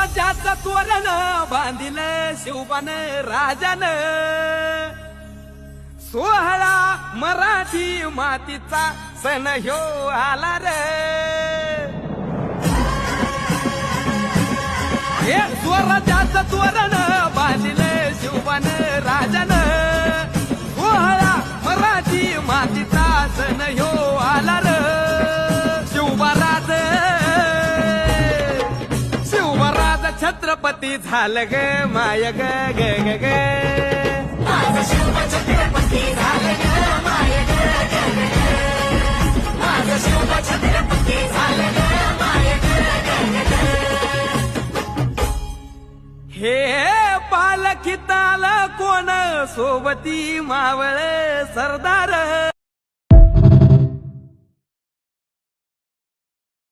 स्वराज्याचं तोरण बांधिलं शिवबान राजान, सोहळा मराठी मातीचा सण ह्यो आला रे। हे स्वराज्याचं तोरण बांधिलं शिवबान राजान, सोहळा मराठी मातीचा सण ह्यो आला रे। शिवबाराज छत्रपती झालं ग माय ग ग ग ग, माझं शिवबा छत्रपती झालं ग माय ग ग ग ग, माझं शिवबा छत्रपती झालं ग माय ग ग ग ग। हे पालखीत आलं कोण सोबती मावळ सरदार।